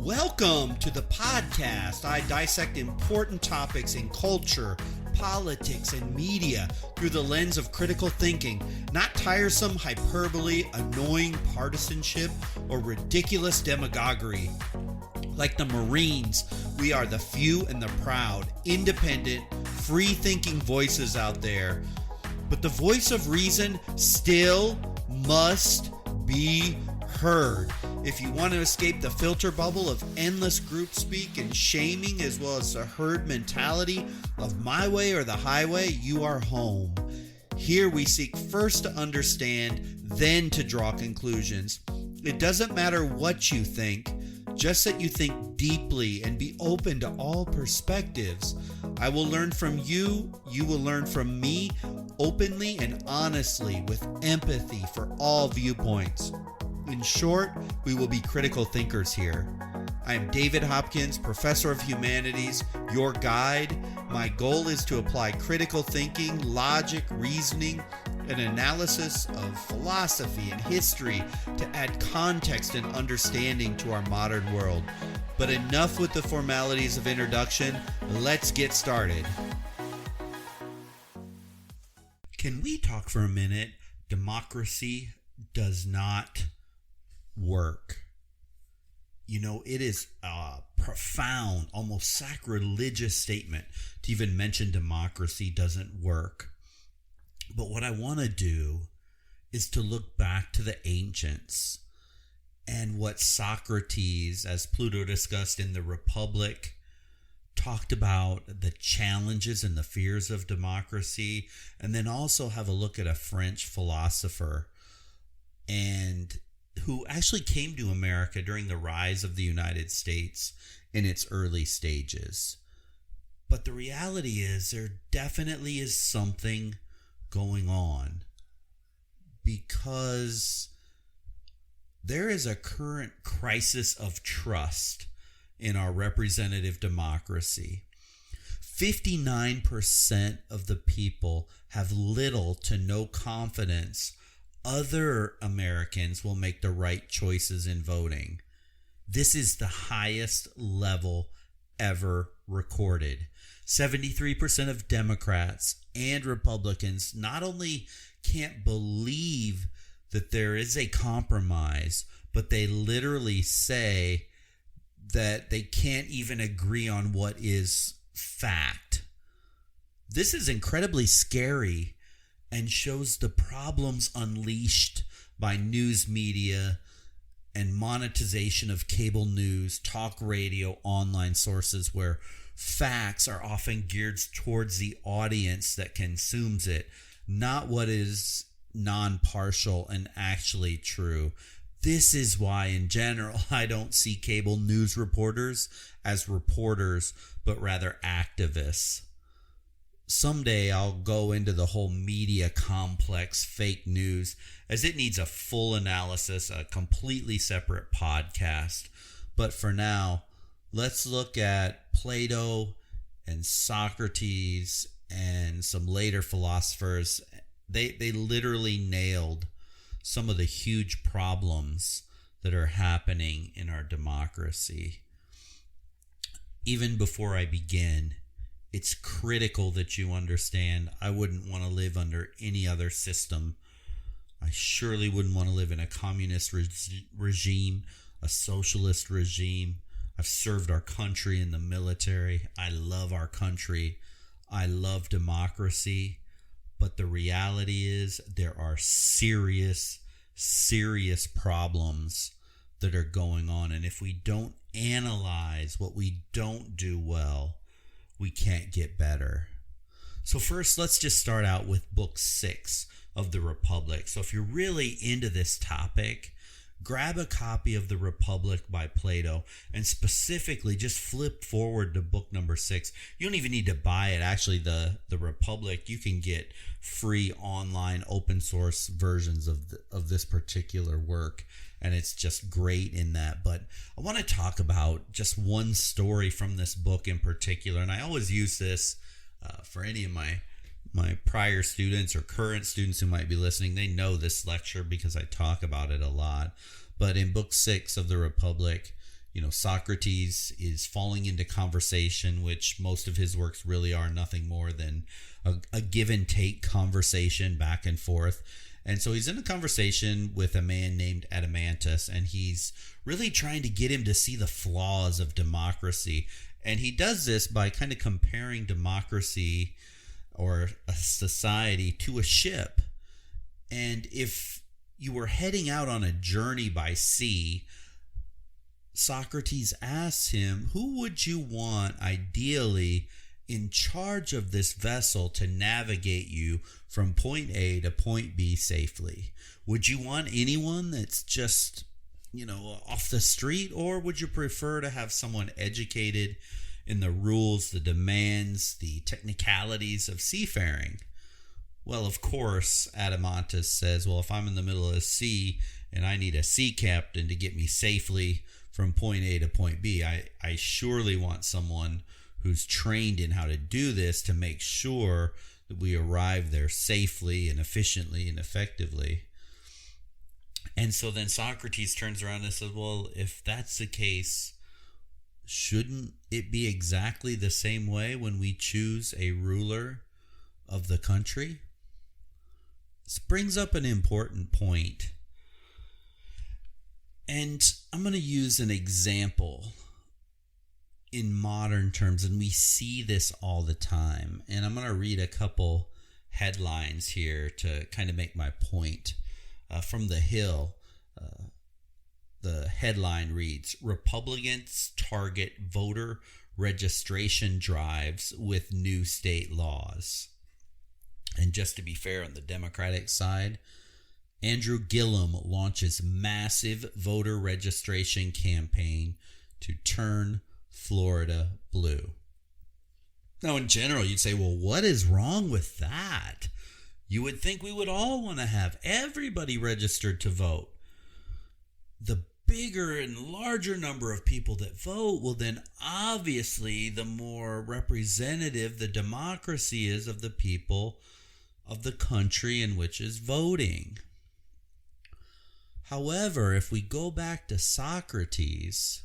Welcome to the podcast. I dissect important topics in culture, politics, and media through the lens of critical thinking, not tiresome hyperbole, annoying partisanship, or ridiculous demagoguery. Like the Marines, we are the few and the proud, independent, free-thinking voices out there. But the voice of reason still must be heard. If you want to escape the filter bubble of endless group speak and shaming, as well as the herd mentality of my way or the highway, you are home. Here we seek first to understand, then to draw conclusions. It doesn't matter what you think, just that you think deeply and be open to all perspectives. I will learn from you, you will learn from me, openly and honestly, with empathy for all viewpoints. In short, we will be critical thinkers here. I am David Hopkins, Professor of Humanities, your guide. My goal is to apply critical thinking, logic, reasoning, and analysis of philosophy and history to add context and understanding to our modern world. But enough with the formalities of introduction. Let's get started. Can we talk for a minute? Democracy does not work. You know, it is a profound, almost sacrilegious statement to even mention democracy doesn't work. But what I want to do is to look back to the ancients and what Socrates, as Plato discussed in the Republic, talked about the challenges and the fears of democracy, and then also have a look at a French philosopher and who actually came to America during the rise of the United States in its early stages. But the reality is there definitely is something going on, because there is a current crisis of trust in our representative democracy. 59% of the people have little to no confidence other Americans will make the right choices in voting. This is the highest level ever recorded. 73% of Democrats and Republicans not only can't believe that there is a compromise, but they literally say that they can't even agree on what is fact. This is incredibly scary and shows the problems unleashed by news media and monetization of cable news, talk radio, online sources, where facts are often geared towards the audience that consumes it, not what is non-partial and actually true. This is why, in general, I don't see cable news reporters as reporters, but rather activists. Someday I'll go into the whole media complex, fake news, as it needs a full analysis, a completely separate podcast. But for now, let's look at Plato and Socrates and some later philosophers. They literally nailed some of the huge problems that are happening in our democracy. Even before I begin, it's critical that you understand I wouldn't want to live under any other system. I surely wouldn't want to live in a communist regime, a socialist regime. I've served our country in the military. I love our country. I love democracy. But the reality is there are serious problems that are going on. And if we don't analyze what we don't do well, we can't get better. So first, let's just start out with Book 6 of the Republic. So if you're really into this topic, grab a copy of the Republic by Plato and specifically just flip forward to book number 6. You don't even need to buy it. Actually, the Republic, you can get free online open source versions of this particular work. And it's just great in that. But I want to talk about just one story from this book in particular. And I always use this for any of my prior students or current students who might be listening. They know this lecture because I talk about it a lot. But in Book 6 of the Republic, Socrates is falling into conversation, which most of his works really are nothing more than a give and take conversation back and forth. And so he's in a conversation with a man named Adeimantus, and he's really trying to get him to see the flaws of democracy. And he does this by kind of comparing democracy or a society to a ship. And if you were heading out on a journey by sea, Socrates asks him, who would you want ideally in charge of this vessel to navigate you from point A to point B safely? Would you want anyone that's just, off the street, or would you prefer to have someone educated in the rules, the demands, the technicalities of seafaring? Well, of course, Adeimantus says, well, if I'm in the middle of the sea and I need a sea captain to get me safely from point A to point B, I surely want someone who's trained in how to do this to make sure that we arrive there safely and efficiently and effectively. And so then Socrates turns around and says, well, if that's the case, shouldn't it be exactly the same way when we choose a ruler of the country? This brings up an important point. And I'm going to use an example in modern terms, and we see this all the time. And I'm going to read a couple headlines here to kind of make my point. From The Hill, the headline reads, Republicans target voter registration drives with new state laws. And just to be fair, on the Democratic side, Andrew Gillum launches massive voter registration campaign to turn Florida blue. Now, in general, you'd say, well, what is wrong with that? You would think we would all want to have everybody registered to vote. The bigger and larger number of people that vote, well, then obviously the more representative the democracy is of the people of the country in which is voting. However, if we go back to Socrates,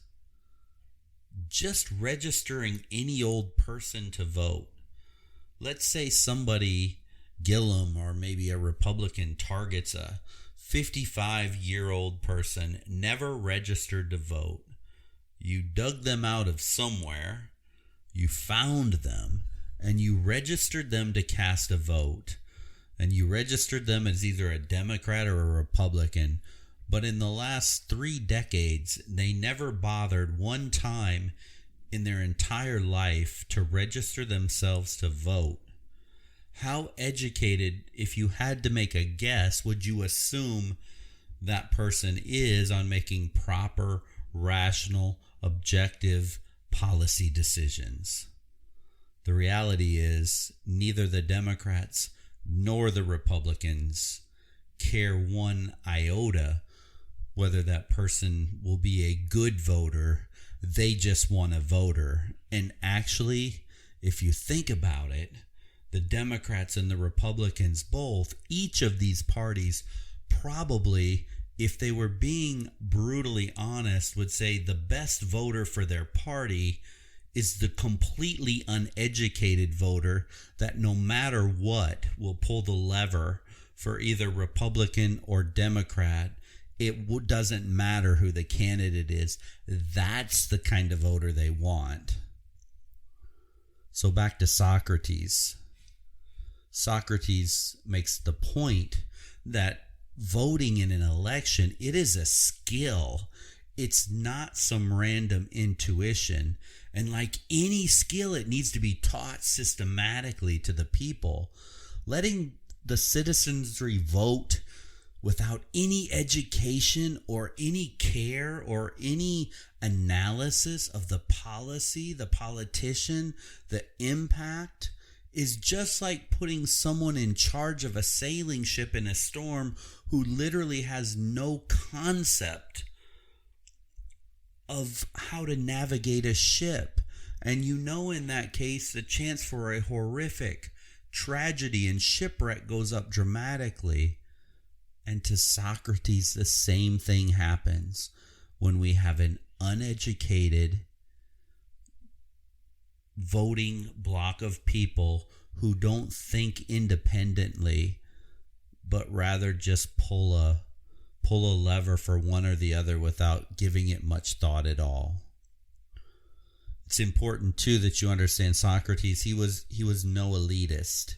just registering any old person to vote, let's say somebody, Gillum or maybe a Republican, targets a 55-year-old person, never registered to vote. You dug them out of somewhere, you found them, and you registered them to cast a vote. And you registered them as either a Democrat or a Republican. But in the last 3 decades, they never bothered one time in their entire life to register themselves to vote. How educated, if you had to make a guess, would you assume that person is on making proper, rational, objective policy decisions? The reality is neither the Democrats nor the Republicans care one iota whether that person will be a good voter. They just want a voter. And actually, if you think about it, the Democrats and the Republicans both, each of these parties probably, if they were being brutally honest, would say the best voter for their party is the completely uneducated voter that no matter what will pull the lever for either Republican or Democrat. It doesn't matter who the candidate is. That's the kind of voter they want. So back to Socrates. Socrates makes the point that voting in an election, it is a skill. It's not some random intuition. And like any skill, it needs to be taught systematically to the people. Letting the citizenry vote without any education or any care or any analysis of the policy, the politician, the impact, is just like putting someone in charge of a sailing ship in a storm who literally has no concept of how to navigate a ship. And in that case, the chance for a horrific tragedy and shipwreck goes up dramatically. And to Socrates, the same thing happens when we have an uneducated voting block of people who don't think independently, but rather just pull a lever for one or the other without giving it much thought at all. It's important too that you understand Socrates. He was no elitist.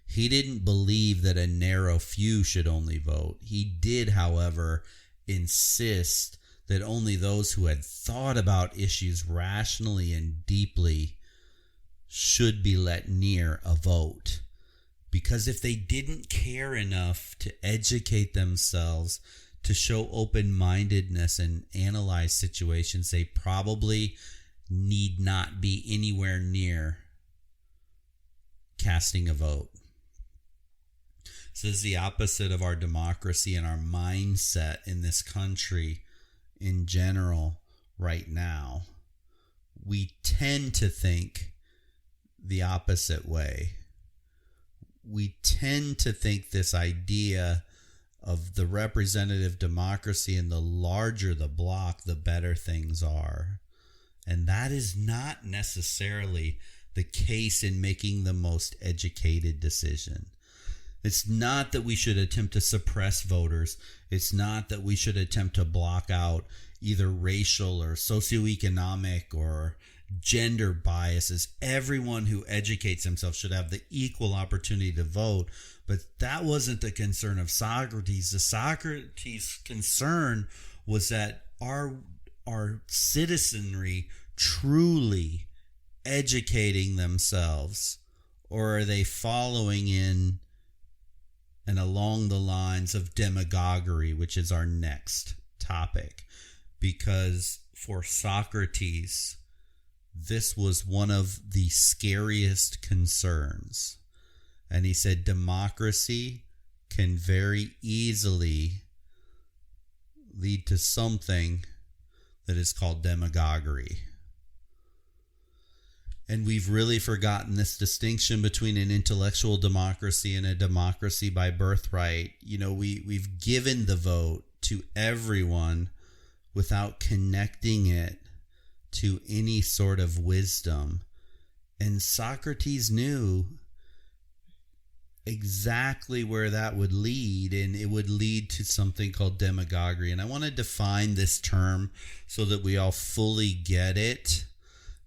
He didn't believe that a narrow few should only vote. He did, however, insist that only those who had thought about issues rationally and deeply should be let near a vote. Because if they didn't care enough to educate themselves, to show open-mindedness and analyze situations, they probably need not be anywhere near casting a vote. This is the opposite of our democracy and our mindset in this country in general right now. We tend to think the opposite way. We tend to think this idea of the representative democracy, and the larger the block, the better things are. And that is not necessarily the case in making the most educated decision. It's not that we should attempt to suppress voters. It's not that we should attempt to block out either racial or socioeconomic or gender biases. Everyone who educates themselves should have the equal opportunity to vote. But that wasn't the concern of Socrates. The Socrates' concern was that our citizenry truly educating themselves, or are they following in and along the lines of demagoguery, which is our next topic? Because for Socrates, this was one of the scariest concerns. And he said democracy can very easily lead to something that is called demagoguery. And we've really forgotten this distinction between an intellectual democracy and a democracy by birthright. You know, we've given the vote to everyone without connecting it to any sort of wisdom. And Socrates knew exactly where that would lead, and it would lead to something called demagoguery. And I want to define this term so that we all fully get it,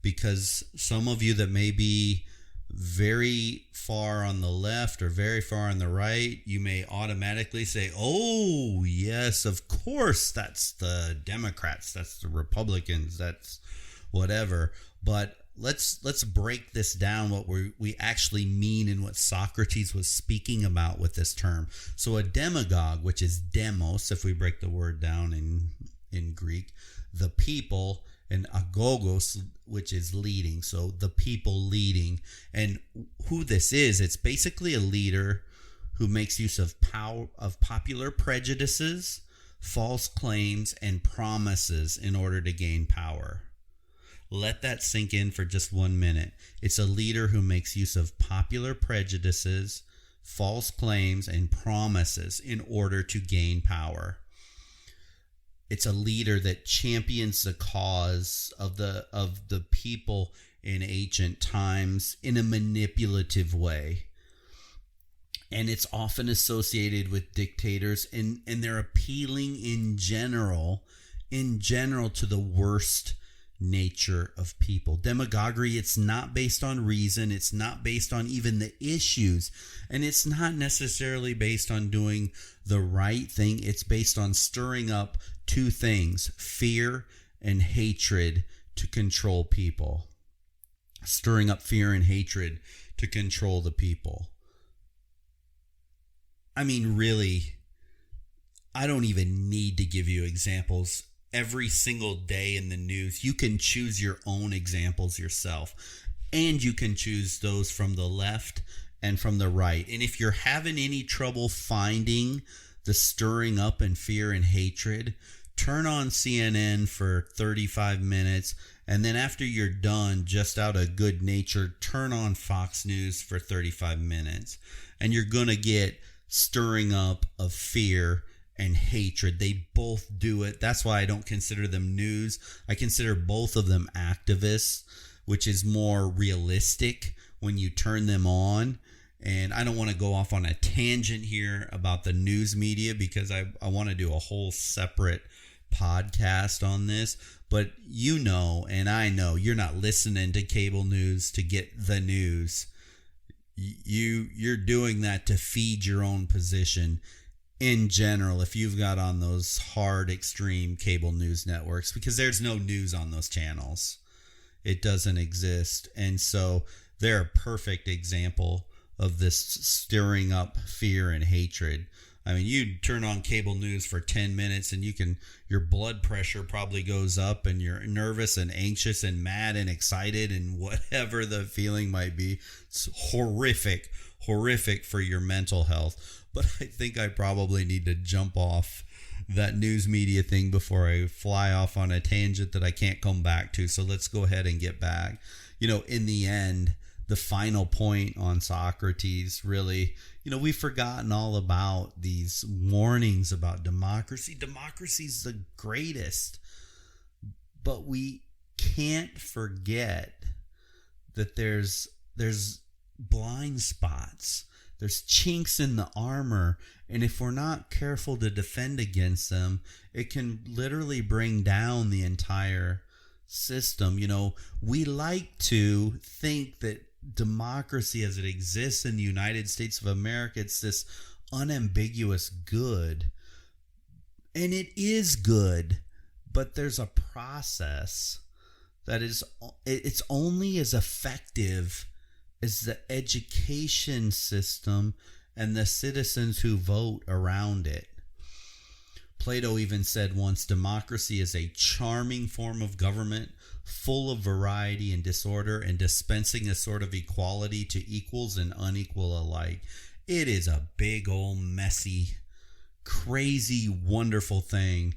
because some of you that may be very far on the left or very far on the right, you may automatically say, oh, yes, of course, that's the Democrats, that's the Republicans, that's whatever. But let's break this down, what we actually mean and what Socrates was speaking about with this term. So a demagogue, which is demos, if we break the word down in Greek, the people, and agogos, which is leading. So the people leading. And who this is, it's basically a leader who makes use of popular prejudices, false claims, and promises in order to gain power. Let that sink in for just 1 minute. It's a leader who makes use of popular prejudices, false claims, and promises in order to gain power. It's a leader that champions the cause of the people in ancient times in a manipulative way. And it's often associated with dictators, and they're appealing in general to the worst nature of people. Demagoguery, it's not based on reason, it's not based on even the issues, and it's not necessarily based on doing the right thing. It's based on stirring up two things: fear and hatred to control people. Stirring up fear and hatred to control the people. I mean, really, I don't even need to give you examples. Every single day in the news, you can choose your own examples yourself, and you can choose those from the left and from the right. And if you're having any trouble finding the stirring up and fear and hatred, turn on CNN for 35 minutes, and then after you're done, just out of good nature, turn on Fox News for 35 minutes, and you're going to get stirring up of fear and hatred. They both do it. That's why I don't consider them news. I consider both of them activists, which is more realistic when you turn them on. And I don't want to go off on a tangent here about the news media because I want to do a whole separate podcast on this. But you know, and I know, you're not listening to cable news to get the news. You're doing that to feed your own position in general if you've got on those hard, extreme cable news networks, because there's no news on those channels. It doesn't exist. And so they're a perfect example of this stirring up fear and hatred. I mean, you turn on cable news for 10 minutes and your blood pressure probably goes up and you're nervous and anxious and mad and excited and whatever the feeling might be. It's horrific for your mental health. But I think I probably need to jump off that news media thing before I fly off on a tangent that I can't come back to. So let's go ahead and get back. In the end, the final point on Socrates, really, we've forgotten all about these warnings about democracy. Democracy's the greatest. But we can't forget that there's blind spots. There's chinks in the armor, and if we're not careful to defend against them, it can literally bring down the entire system. We like to think that democracy as it exists in the United States of America, it's this unambiguous good. And it is good, but there's a process that it's only as effective is the education system and the citizens who vote around it. Plato even said once, democracy is a charming form of government, full of variety and disorder, and dispensing a sort of equality to equals and unequal alike. It is a big old messy, crazy, wonderful thing,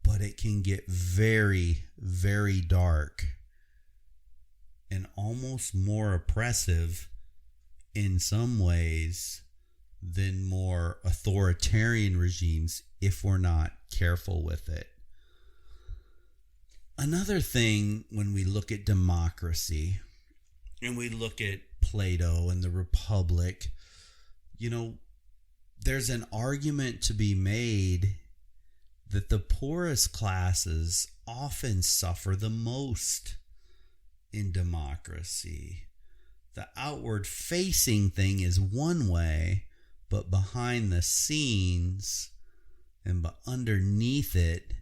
but it can get very, very dark and almost more oppressive in some ways than more authoritarian regimes if we're not careful with it. Another thing, when we look at democracy and we look at Plato and the Republic, there's an argument to be made that the poorest classes often suffer the most in democracy. The outward facing thing is one way, but behind the scenes and underneath it,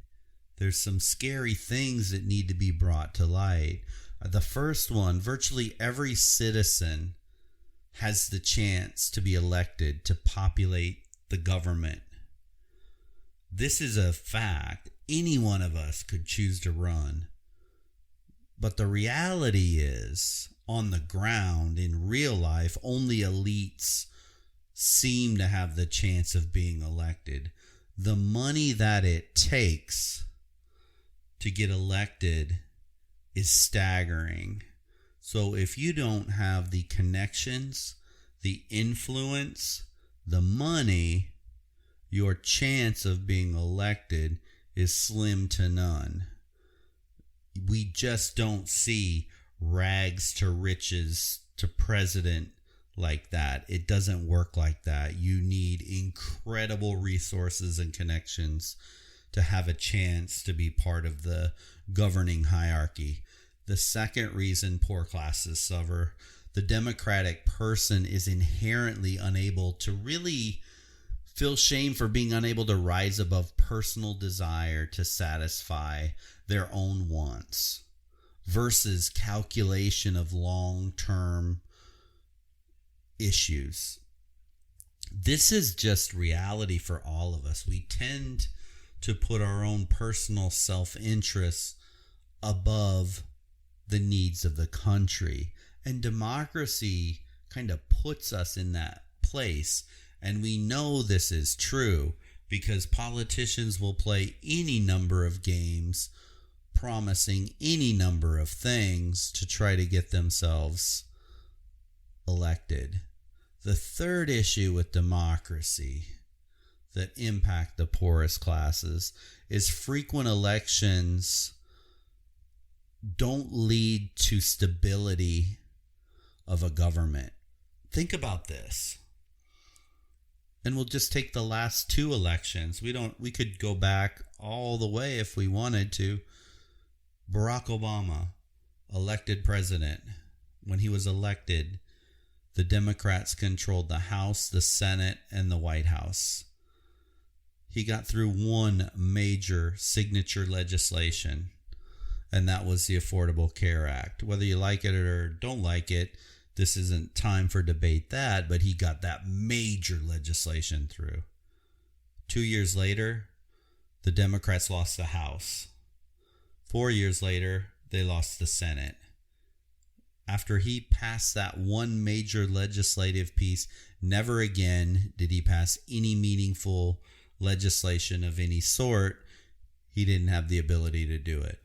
there's some scary things that need to be brought to light. The first one, virtually every citizen has the chance to be elected to populate the government. This is a fact. Any one of us could choose to run. But the reality is, on the ground, in real life, only elites seem to have the chance of being elected. The money that it takes to get elected is staggering. So if you don't have the connections, the influence, the money, your chance of being elected is slim to none. We just don't see rags to riches to president like that. It doesn't work like that. You need incredible resources and connections to have a chance to be part of the governing hierarchy. The second reason poor classes suffer, the democratic person is inherently unable to really feel shame for being unable to rise above personal desire to satisfy their own wants versus calculation of long-term issues. This is just reality for all of us. We tend to put our own personal self-interest above the needs of the country. And democracy kind of puts us in that place. And we know this is true because politicians will play any number of games promising any number of things to try to get themselves elected. The third issue with democracy that impact the poorest classes is frequent elections don't lead to stability of a government. Think about this. And we'll just take the last two elections. We could go back all the way if we wanted to. Barack Obama, elected president. When he was elected, the Democrats controlled the House, the Senate, and the White House. He got through one major signature legislation, and that was the Affordable Care Act. Whether you like it or don't like it, this isn't time for debate that, but he got that major legislation through. 2 years later, the Democrats lost the House. 4 years later, they lost the Senate. After he passed that one major legislative piece, never again did he pass any meaningful legislation of any sort. He didn't have the ability to do it.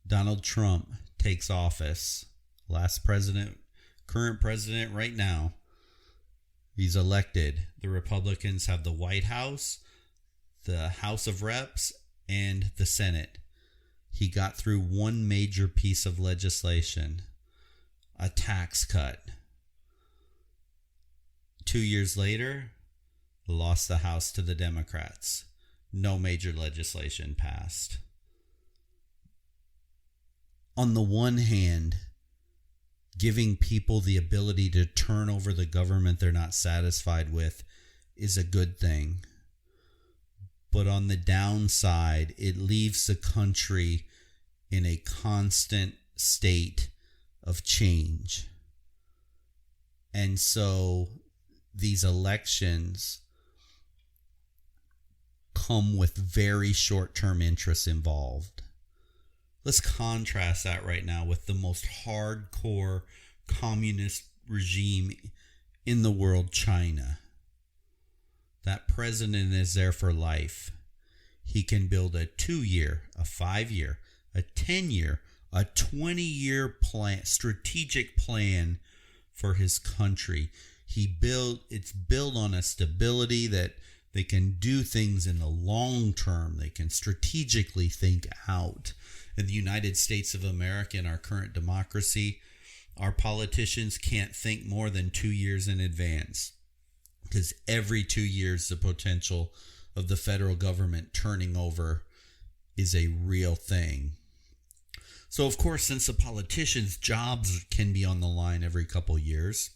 Donald Trump takes office. Last president, current president right now. He's elected. The Republicans have the White House, the House of Reps, and the Senate. He got through one major piece of legislation, a tax cut. 2 years later, lost the House to the Democrats. No major legislation passed. On the one hand, giving people the ability to turn over the government they're not satisfied with is a good thing. But on the downside, it leaves the country in a constant state of change. And so these elections come with very short-term interests involved. Let's contrast that right now with the most hardcore communist regime in the world, China. That president is there for life. He can build a 2-year, a 5-year, a 10-year, a 20-year plan, strategic plan for his country. It's built on a stability that they can do things in the long term. They can strategically think out. In the United States of America, in our current democracy, our politicians can't think more than 2 years in advance, because every 2 years the potential of the federal government turning over is a real thing. So, of course, since the politicians' jobs can be on the line every couple years,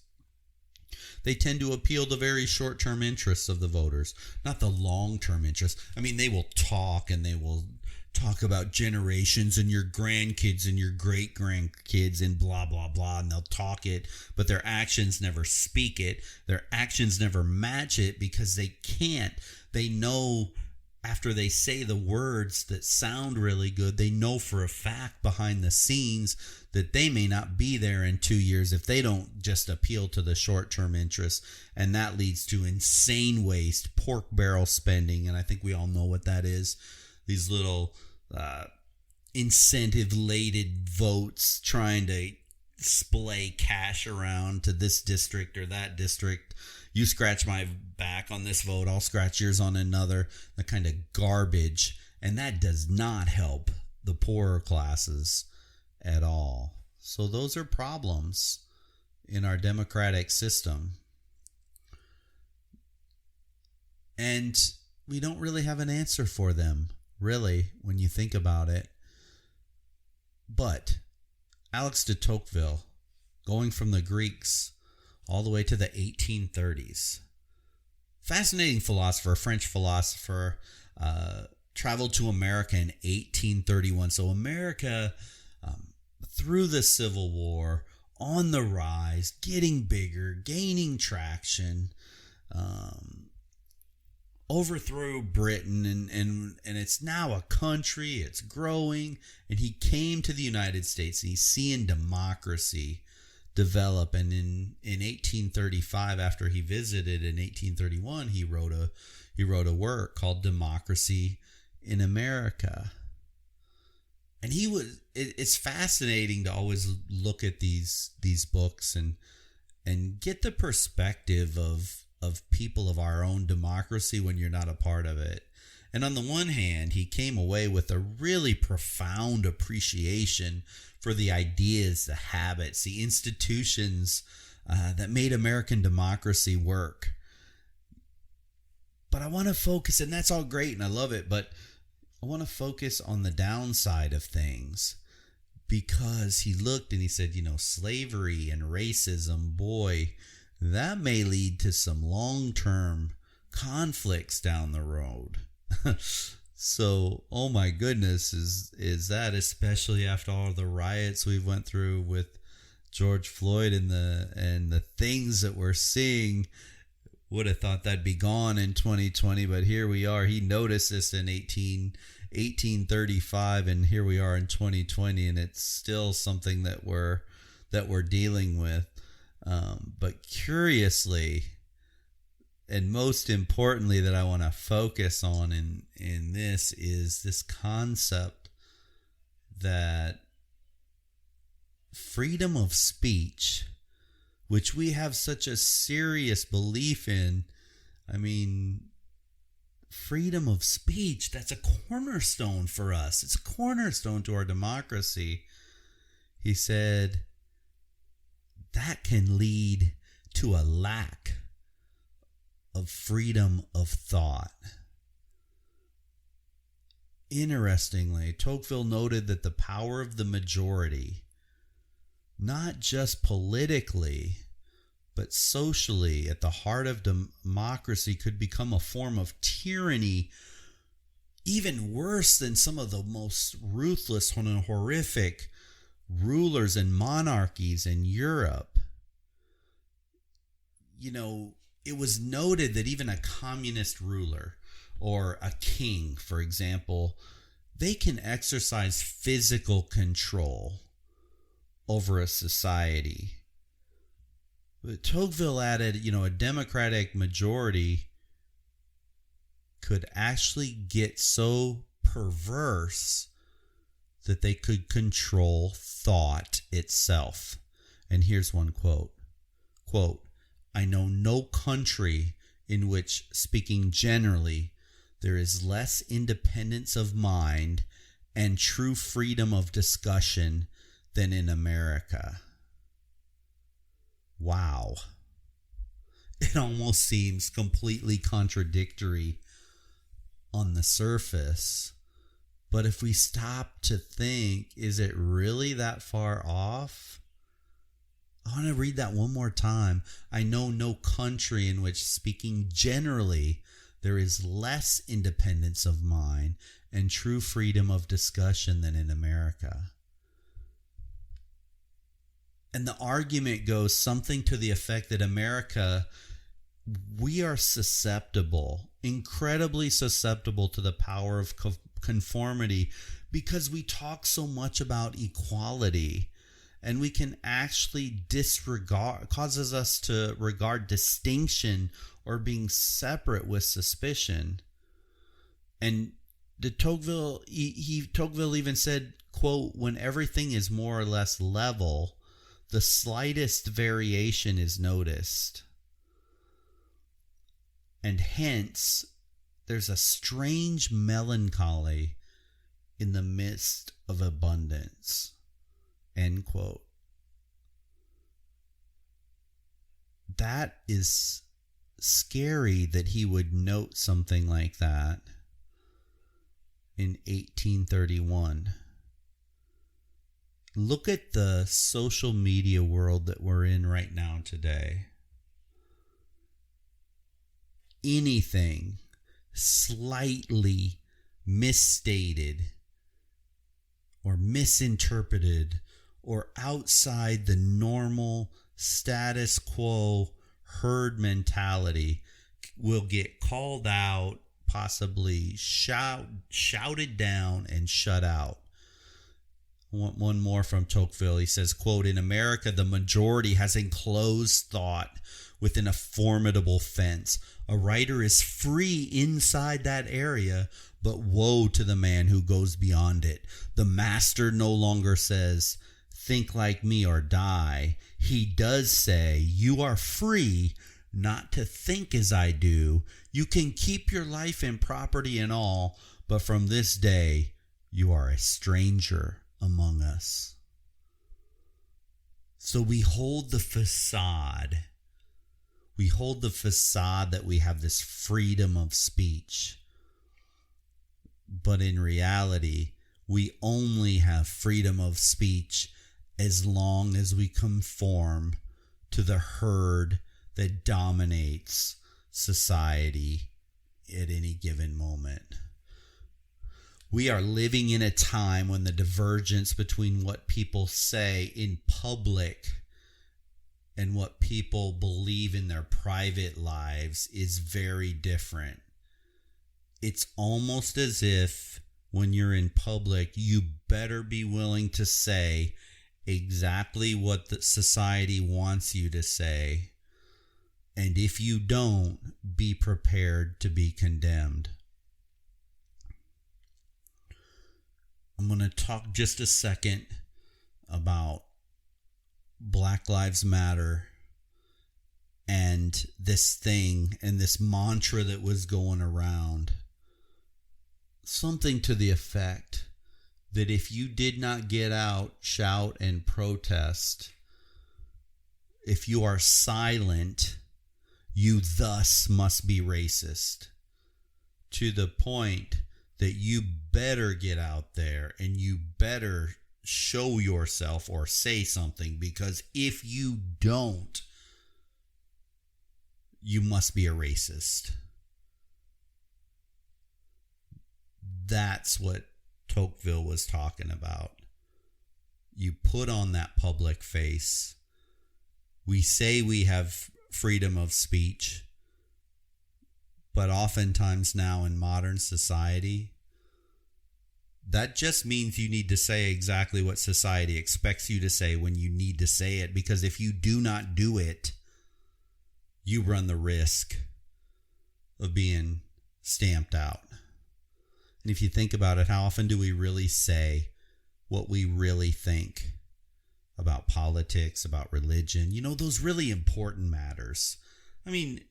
they tend to appeal to very short-term interests of the voters, not the long-term interests. I mean, they will talk and they will talk about generations and your grandkids and your great-grandkids and blah, blah, blah, and they'll talk it, but their actions never speak it. Their actions never match it because they can't. They know after they say the words that sound really good, they know for a fact behind the scenes that they may not be there in 2 years if they don't just appeal to the short-term interests. And that leads to insane waste, pork barrel spending, and I think we all know what that is. These little incentive-laden votes trying to splay cash around to this district or that district. You scratch my back on this vote, I'll scratch yours on another. The kind of garbage. And that does not help the poorer classes at all. So those are problems in our democratic system. And we don't really have an answer for them, really, when you think about it. But Alex de Tocqueville, going from the Greeks all the way to the 1830s. Fascinating philosopher, French philosopher, traveled to America in 1831. So America, through the Civil War, on the rise, getting bigger, gaining traction, overthrew Britain, and it's now a country, it's growing, and he came to the United States and he's seeing democracy develop. And in 1835, after he visited in 1831, he wrote a work called Democracy in America. And it's fascinating to always look at these books and get the perspective of people of our own democracy when you're not a part of it. And on the one hand, he came away with a really profound appreciation for the ideas, the habits, the institutions that made American democracy work. But I want to focus, and that's all great and I love it, but I want to focus on the downside of things, because he looked and he said, slavery and racism, boy, that may lead to some long-term conflicts down the road. So, oh my goodness, is that, especially after all the riots we went through with George Floyd and the things that we're seeing. Would have thought that'd be gone in 2020, but here we are. He noticed this in 1835, and here we are in 2020, and it's still something that we're dealing with. But curiously, and most importantly, that I want to focus on in this is this concept that freedom of speech, which we have such a serious belief in. I mean, freedom of speech, that's a cornerstone for us. It's a cornerstone to our democracy. He said that can lead to a lack of freedom of thought. Interestingly, Tocqueville noted that the power of the majority, not just politically, but socially, at the heart of democracy, could become a form of tyranny, even worse than some of the most ruthless and horrific rulers and monarchies in Europe. It was noted that even a communist ruler or a king, for example, they can exercise physical control over a society. But Tocqueville added, a democratic majority could actually get so perverse that they could control thought itself. And here's one quote. Quote, "I know no country in which, speaking generally, there is less independence of mind and true freedom of discussion than in America." Wow. It almost seems completely contradictory on the surface. But if we stop to think, is it really that far off? I want to read that one more time. "I know no country in which, speaking generally, there is less independence of mind and true freedom of discussion than in America." And the argument goes something to the effect that America, we are susceptible, incredibly susceptible to the power of conformity, because we talk so much about equality, and we can actually causes us to regard distinction or being separate with suspicion. And Tocqueville even said, quote, "When everything is more or less level, the slightest variation is noticed. And hence, there's a strange melancholy in the midst of abundance." End quote. That is scary that he would note something like that in 1831. Look at the social media world that we're in right now today. Anything slightly misstated or misinterpreted or outside the normal status quo herd mentality will get called out, possibly shouted down, and shut out. One more from Tocqueville. He says, quote, "In America, the majority has enclosed thought within a formidable fence. A writer is free inside that area, but woe to the man who goes beyond it. The master no longer says, 'Think like me or die.' He does say, 'You are free, not to think as I do. You can keep your life and property and all, but from this day you are a stranger among us. So we hold the facade. We hold the facade that we have this freedom of speech. But in reality, we only have freedom of speech as long as we conform to the herd that dominates society at any given moment. We are living in a time when the divergence between what people say in public and what people believe in their private lives is very different. It's almost as if when you're in public, you better be willing to say exactly what the society wants you to say. And if you don't, be prepared to be condemned. I'm going to talk just a second about Black Lives Matter and this thing and this mantra that was going around. Something to the effect that if you did not get out, shout, and protest, if you are silent, you thus must be racist. To the point that you better get out there and you better show yourself or say something, because if you don't, you must be a racist. That's what Tocqueville was talking about. You put on that public face. We say we have freedom of speech, but oftentimes now in modern society, that just means you need to say exactly what society expects you to say when you need to say it, because if you do not do it, you run the risk of being stamped out. And if you think about it, how often do we really say what we really think about politics, about religion? You know, those really important matters. I mean,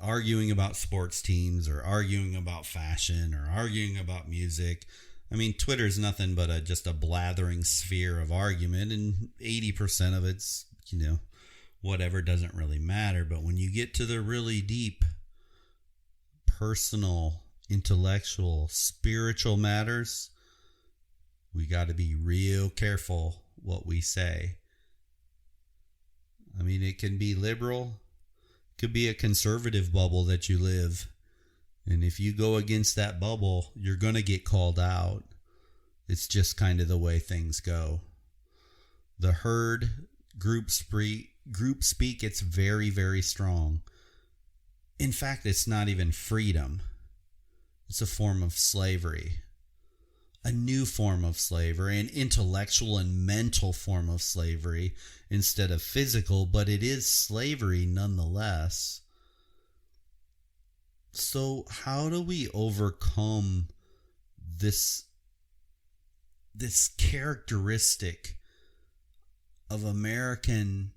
arguing about sports teams or arguing about fashion or arguing about music. I mean, Twitter is nothing but just a blathering sphere of argument, and 80% of it's, whatever, doesn't really matter. But when you get to the really deep, personal, intellectual, spiritual matters, we got to be real careful what we say. I mean, it can be liberal, it could be a conservative bubble that you live. And if you go against that bubble, you're going to get called out. It's just kind of the way things go. The herd group speak, it's very, very strong. In fact, it's not even freedom. It's a form of slavery. A new form of slavery, an intellectual and mental form of slavery instead of physical, but it is slavery nonetheless. So how do we overcome this characteristic of American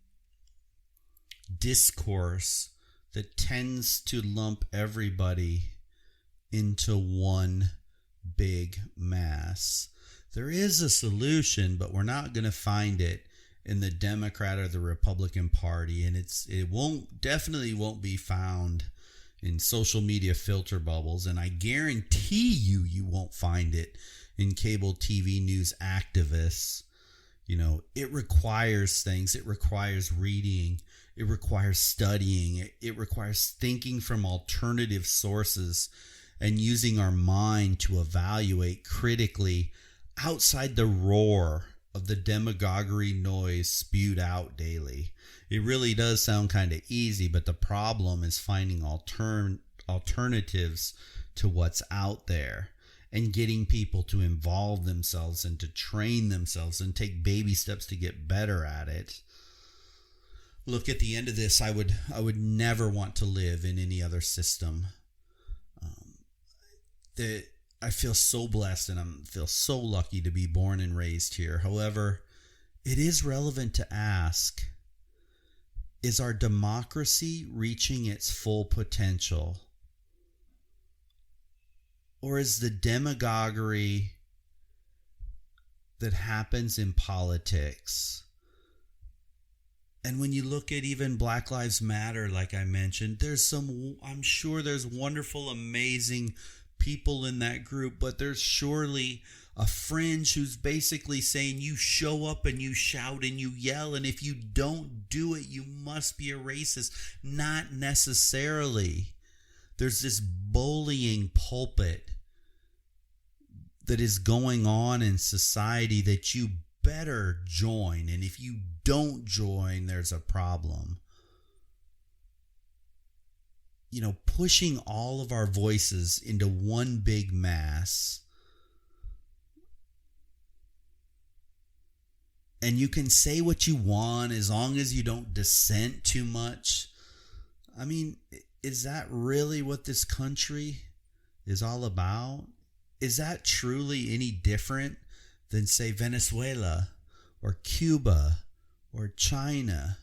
discourse that tends to lump everybody into one big mass? There is a solution, but we're not going to find it in the Democrat or the Republican Party, and it definitely won't be found in social media filter bubbles, and I guarantee you won't find it in cable TV news activists. It requires things. It requires reading. It requires studying. It requires thinking from alternative sources and using our mind to evaluate critically outside the roar of the demagoguery noise spewed out daily. It really does sound kind of easy, but the problem is finding alternatives to what's out there and getting people to involve themselves and to train themselves and take baby steps to get better at it. Look, at the end of this, I would never want to live in any other system. I feel so blessed and I feel so lucky to be born and raised here. However, it is relevant to ask, Is our democracy reaching its full potential? Or is the demagoguery that happens in politics? And when you look at even Black Lives Matter, like I mentioned, I'm sure there's wonderful, amazing people in that group, but there's surely a fringe who's basically saying you show up and you shout and you yell, and if you don't do it, you must be a racist. Not necessarily. There's this bullying pulpit that is going on in society that you better join, and if you don't join, there's a problem. Pushing all of our voices into one big mass, and you can say what you want as long as you don't dissent too much. I mean, is that really what this country is all about? Is that truly any different than, say, Venezuela or Cuba or China?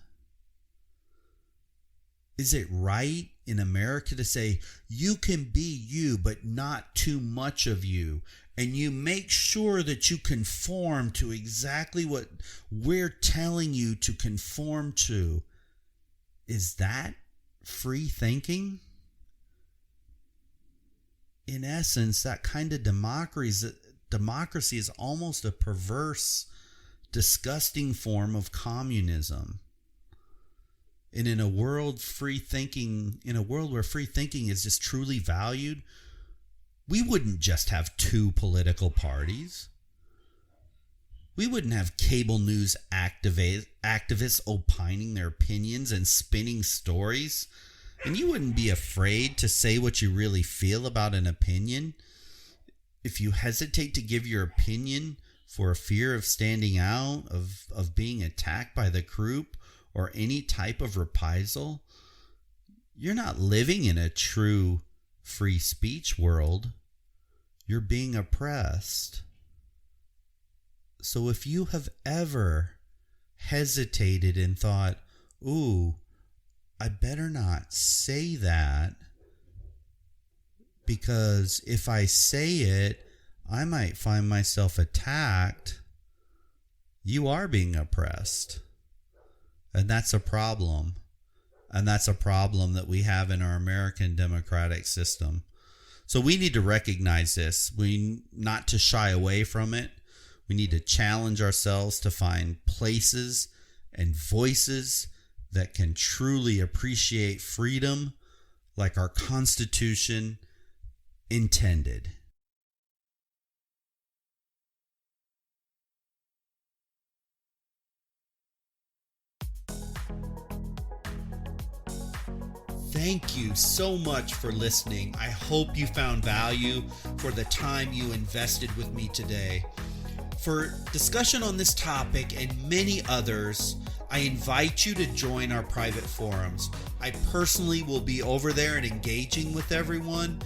Is it right in America to say, you can be you, but not too much of you, and you make sure that you conform to exactly what we're telling you to conform to? Is that free thinking? In essence, that kind of democracy is almost a perverse, disgusting form of communism. And in a world where free thinking is just truly valued, we wouldn't just have two political parties. We wouldn't have cable news activists opining their opinions and spinning stories. And you wouldn't be afraid to say what you really feel about an opinion. If you hesitate to give your opinion for a fear of standing out, of being attacked by the group, or any type of reprisal, you're not living in a true free speech world. You're being oppressed. So if you have ever hesitated and thought, ooh, I better not say that, because if I say it, I might find myself attacked, you are being oppressed. And that's a problem. And that's a problem that we have in our American democratic system. So we need to recognize this. Not to shy away from it. We need to challenge ourselves to find places and voices that can truly appreciate freedom like our Constitution intended. Thank you so much for listening. I hope you found value for the time you invested with me today. For discussion on this topic and many others, I invite you to join our private forums. I personally will be over there and engaging with everyone,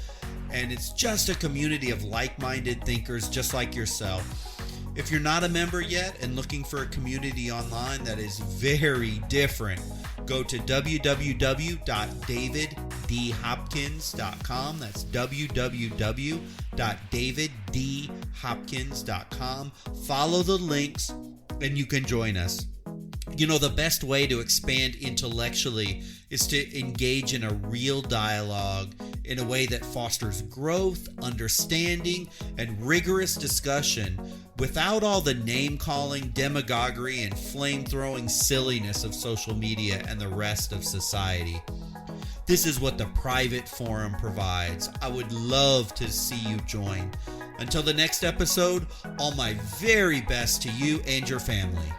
and it's just a community of like-minded thinkers just like yourself. If you're not a member yet and looking for a community online that is very different, go to www.daviddhopkins.com. That's www.daviddhopkins.com. Follow the links and you can join us. The best way to expand intellectually is to engage in a real dialogue in a way that fosters growth, understanding, and rigorous discussion without all the name-calling, demagoguery, and flame-throwing silliness of social media and the rest of society. This is what the private forum provides. I would love to see you join. Until the next episode, all my very best to you and your family.